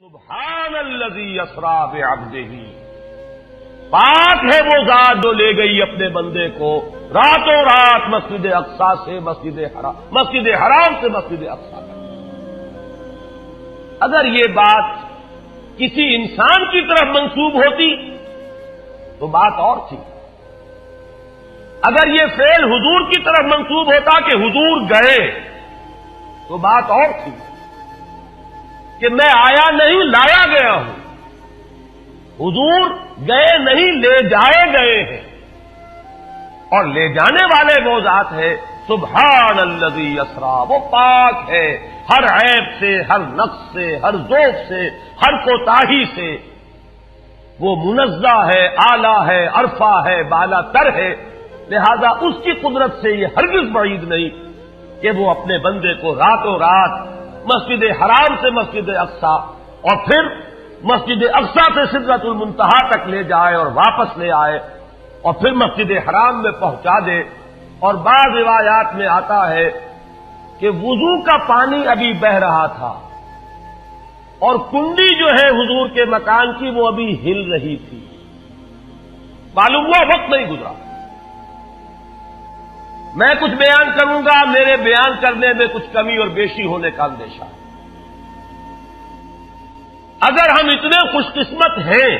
سبحان الذی اسری بعبدہ، پاک ہے وہ ذات جو لے گئی اپنے بندے کو راتوں رات مسجد اقصی سے مسجد حرام سے مسجد اقصی تک۔ اگر یہ بات کسی انسان کی طرف منسوب ہوتی تو بات اور تھی، اگر یہ فعل حضور کی طرف منسوب ہوتا کہ حضور گئے تو بات اور تھی کہ میں آیا نہیں لایا گیا ہوں، حضور گئے نہیں لے جائے گئے ہیں، اور لے جانے والے وہ ذات ہے سبحان الذی اسری، وہ پاک ہے ہر عیب سے، ہر نقص سے، ہر ذوف سے، ہر کوتاہی سے، وہ منزہ ہے، اعلیٰ ہے، عرفہ ہے، بالا تر ہے، لہذا اس کی قدرت سے یہ ہرگز بعید نہیں کہ وہ اپنے بندے کو راتوں رات مسجد حرام سے مسجد اقصی اور پھر مسجد اقصی سے سدرۃ المنتہا تک لے جائے اور واپس لے آئے اور پھر مسجد حرام میں پہنچا دے۔ اور بعض روایات میں آتا ہے کہ وضو کا پانی ابھی بہ رہا تھا اور کنڈی جو ہے حضور کے مکان کی وہ ابھی ہل رہی تھی، معلوم ہوا وقت نہیں گزرا۔ میں کچھ بیان کروں گا، میرے بیان کرنے میں کچھ کمی اور بیشی ہونے کا اندیشہ ہے۔ اگر ہم اتنے خوش قسمت ہیں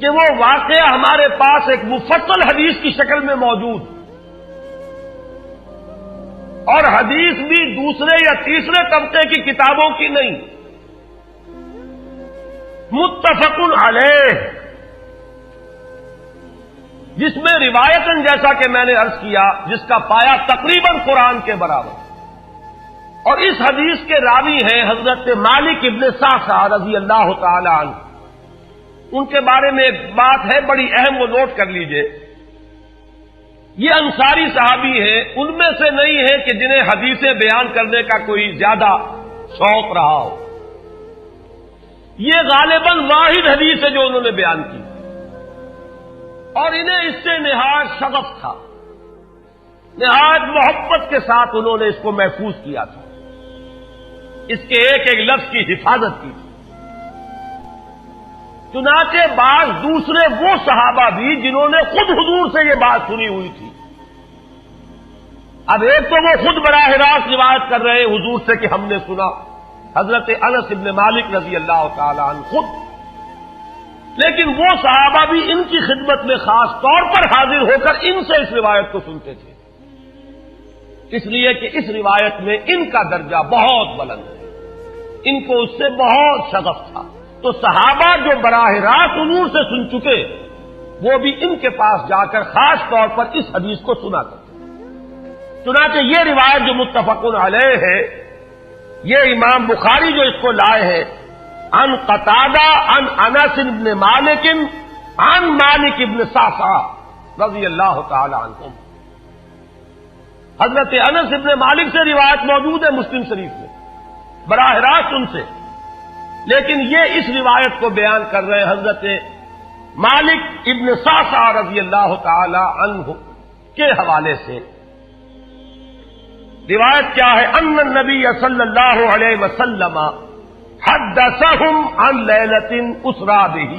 کہ وہ واقعہ ہمارے پاس ایک مفصل حدیث کی شکل میں موجود، اور حدیث بھی دوسرے یا تیسرے طبقے کی کتابوں کی نہیں، متفق علیہ، جس میں روایتاً جیسا کہ میں نے عرض کیا جس کا پایا تقریباً قرآن کے برابر، اور اس حدیث کے راوی ہیں حضرت مالک ابن صعصعہ رضی اللہ تعالی عنہ۔ ان کے بارے میں ایک بات ہے بڑی اہم، وہ نوٹ کر لیجئے۔ یہ انصاری صحابی ہیں، ان میں سے نہیں ہے کہ جنہیں حدیثیں بیان کرنے کا کوئی زیادہ شوق رہا ہو، یہ غالباً واحد حدیث ہے جو انہوں نے بیان کی، اور انہیں اس سے نہایت شغف تھا، نہایت محبت کے ساتھ انہوں نے اس کو محفوظ کیا تھا، اس کے ایک ایک لفظ کی حفاظت کی تھی۔ چنانچہ بعض دوسرے وہ صحابہ بھی جنہوں نے خود حضور سے یہ بات سنی ہوئی تھی، اب ایک تو وہ خود براہ راست روایت کر رہے حضور سے کہ ہم نے سنا، حضرت انس ابن مالک رضی اللہ تعالی عنہ خود، لیکن وہ صحابہ بھی ان کی خدمت میں خاص طور پر حاضر ہو کر ان سے اس روایت کو سنتے تھے، اس لیے کہ اس روایت میں ان کا درجہ بہت بلند ہے، ان کو اس سے بہت شغف تھا، تو صحابہ جو براہ راست حضور سے سن چکے وہ بھی ان کے پاس جا کر خاص طور پر اس حدیث کو سنا کرتے۔ چنانچہ یہ روایت جو متفق علیہ ہے، یہ امام بخاری جو اس کو لائے ہیں عن قتادہ عن انس بن مالک عن مالک ابن صعصعہ رضی اللہ تعالی عنہم، حضرت انس ابن مالک سے روایت موجود ہے مسلم شریف میں براہ راست ان سے، لیکن یہ اس روایت کو بیان کر رہے ہیں حضرت مالک ابن صعصعہ رضی اللہ تعالی عنہ کے حوالے سے۔ روایت کیا ہے؟ ان النبی صلی اللہ علیہ وسلم حدثہم عن لیلۃ اسری بہ۔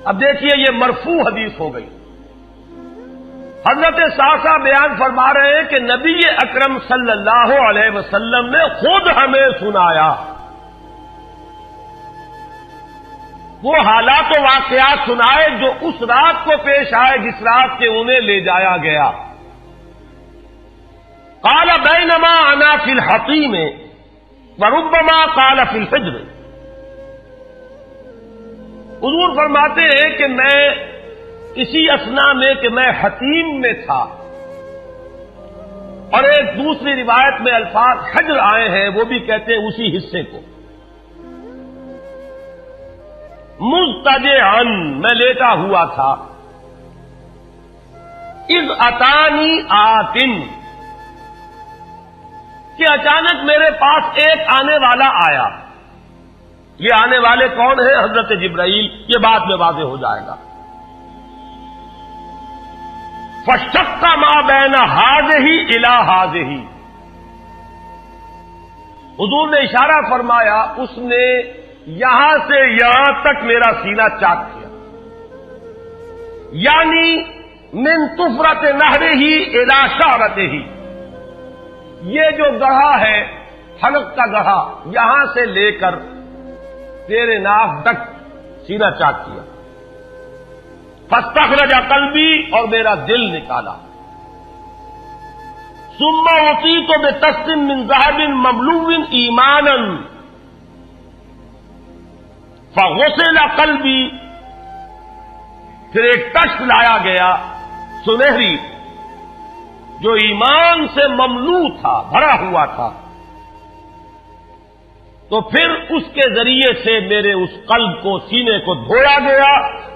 اب دیکھیے یہ مرفوع حدیث ہو گئی، حضرت صعصعہ بیان فرما رہے ہیں کہ نبی اکرم صلی اللہ علیہ وسلم نے خود ہمیں سنایا، وہ حالات و واقعات سنائے جو اس رات کو پیش آئے جس رات کے انہیں لے جایا گیا۔ قال بینما انا فی الحطیم وربما قال فی الفجر، حضور فرماتے ہیں کہ میں اسی اثنا میں کہ میں حتیم میں تھا، اور ایک دوسری روایت میں الفاظ حجر آئے ہیں وہ بھی کہتے ہیں اسی حصے کو، مضطجعا میں لیٹا ہوا تھا، اذ اتانی آتن کہ اچانک میرے پاس ایک آنے والا آیا۔ یہ آنے والے کون ہیں؟ حضرت جبرائیل، یہ بعد میں واضح ہو جائے گا۔ فشق ما بین ہذہ الی ہذہ، حضور نے اشارہ فرمایا، اس نے یہاں سے یہاں تک میرا سینہ چاک کیا، یعنی من طفرت نہرہ ہی الی شعرتہ ہی، یہ جو گڑھا ہے حلق کا گڑھا، یہاں سے لے کر تیرے ناف تک سینہ چاک کیا۔ فاستخرج قلبی، اور میرا دل نکالا۔ ثم اعطیت بطست من ذهب مملوء ایمانا فغسل قلبی، پھر ایک تشت لایا گیا سنہری جو ایمان سے مملوء تھا، بھرا ہوا تھا، تو پھر اس کے ذریعے سے میرے اس قلب کو، سینے کو دھویا گیا۔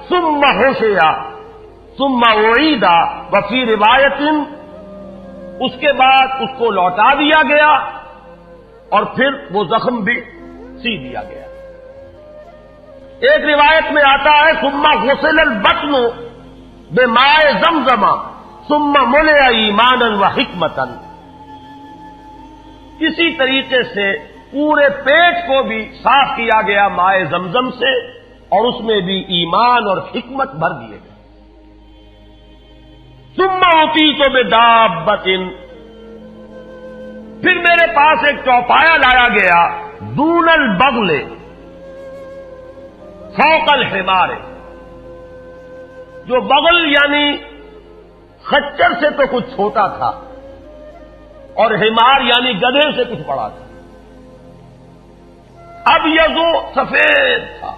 ثم حشیا ثم اعید وفی روایت، اس کے بعد اس کو لوٹا دیا گیا اور پھر وہ زخم بھی سی دیا گیا۔ ایک روایت میں آتا ہے ثم غسل البطن بماء زمزم ثم ملئ ایمانا وحکمتا، اسی طریقے سے پورے پیٹ کو بھی صاف کیا گیا مائے زمزم سے، اور اس میں بھی ایمان اور حکمت بھر دیے گئے۔ ثم اعطیت بدابۃ، پھر میرے پاس ایک چوپایا لایا گیا، دون البغل فوق الحمار، جو بغل یعنی خچر سے تو کچھ چھوٹا تھا، اور حمار یعنی گدھے سے کچھ بڑا تھا۔ اب یہ سفید تھا،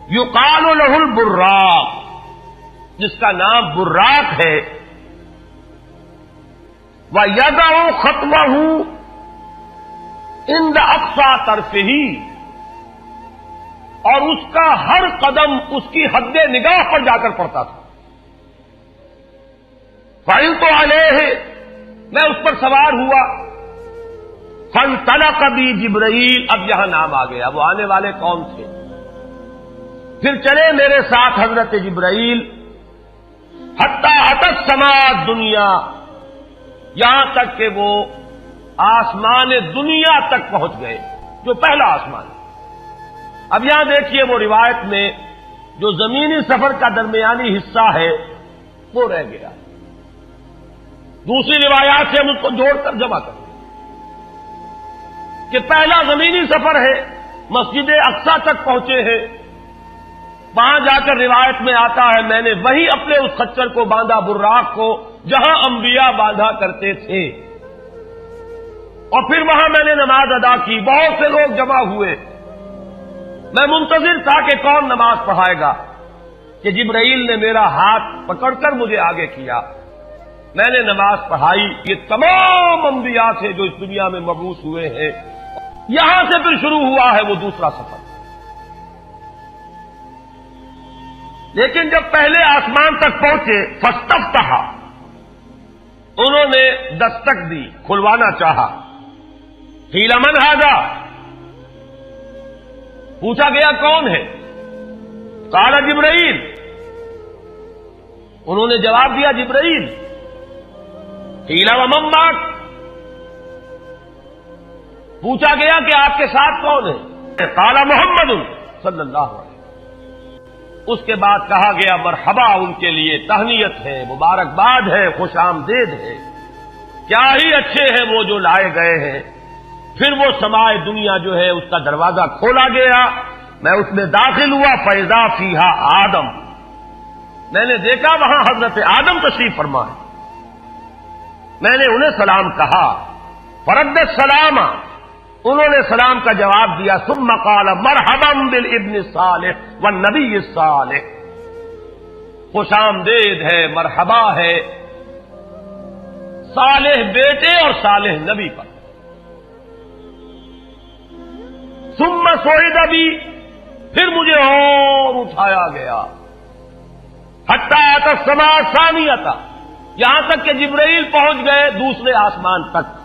یقال له البراق، جس کا نام براق ہے۔ وَيَدَعُ خَطْوَهُ عِنْدَ أَقْصَى طَرْفِهِ، اور اس کا ہر قدم اس کی حد نگاہ پر جا کر پڑتا تھا۔ فَعِلْتُ عَلَيْهِ، میں اس پر سوار ہوا۔ فَانْطَلَقَ بِي جبرائیل، اب یہاں نام آ گیا، وہ آنے والے کون تھے؟ پھر چلے میرے ساتھ حضرت جبرائیل، حتی اتت السماء الدنیا، یہاں تک کہ وہ آسمان دنیا تک پہنچ گئے، جو پہلا آسمان ہے۔ اب یہاں دیکھیے وہ روایت میں جو زمینی سفر کا درمیانی حصہ ہے وہ رہ گیا، دوسری روایات سے ہم اس کو جوڑ کر جمع کریں کہ پہلا زمینی سفر ہے، مسجد اقصیٰ تک پہنچے ہیں، وہاں جا کر روایت میں آتا ہے میں نے وہی اپنے اس خچر کو باندھا، براق کو، جہاں انبیاء باندھا کرتے تھے، اور پھر وہاں میں نے نماز ادا کی، بہت سے لوگ جمع ہوئے، میں منتظر تھا کہ کون نماز پڑھائے گا، کہ جبرائیل نے میرا ہاتھ پکڑ کر مجھے آگے کیا، میں نے نماز پڑھائی۔ یہ تمام انبیاء تھے جو اس دنیا میں مبعوث ہوئے ہیں۔ یہاں سے پھر شروع ہوا ہے وہ دوسرا سفر۔ لیکن جب پہلے آسمان تک پہنچے، فاستفتح، انہوں نے دستک دی، کھلوانا چاہا۔ قیل من ھذا، پوچھا گیا کون ہے؟ قال جبرائیل، انہوں نے جواب دیا جبرائیل۔ قیل ومن معک، پوچھا گیا کہ آپ کے ساتھ کون ہے؟ قال محمد صلی اللہ علیہ وسلم۔ اس کے بعد کہا گیا مرحبا، ان کے لیے تہنیت ہے، مبارکباد ہے، خوش آمدید ہے، کیا ہی اچھے ہیں وہ جو لائے گئے ہیں۔ پھر وہ سمائے دنیا جو ہے اس کا دروازہ کھولا گیا، میں اس میں داخل ہوا، فَإِذَا فِيهَا آدم، میں نے دیکھا وہاں حضرت آدم تشریف فرما ہے۔ میں نے انہیں سلام کہا، فرد السلام، انہوں نے سلام کا جواب دیا۔ ثم قال مرحبا بالابن الصالح والنبی الصالح، خوش آمدید ہے، مرحبا ہے صالح بیٹے اور صالح نبی پر۔ ثم صعد بی، پھر مجھے اور اٹھایا گیا، حتی اتى السماء الثانیہ، یہاں تک کہ جبرائیل پہنچ گئے دوسرے آسمان تک۔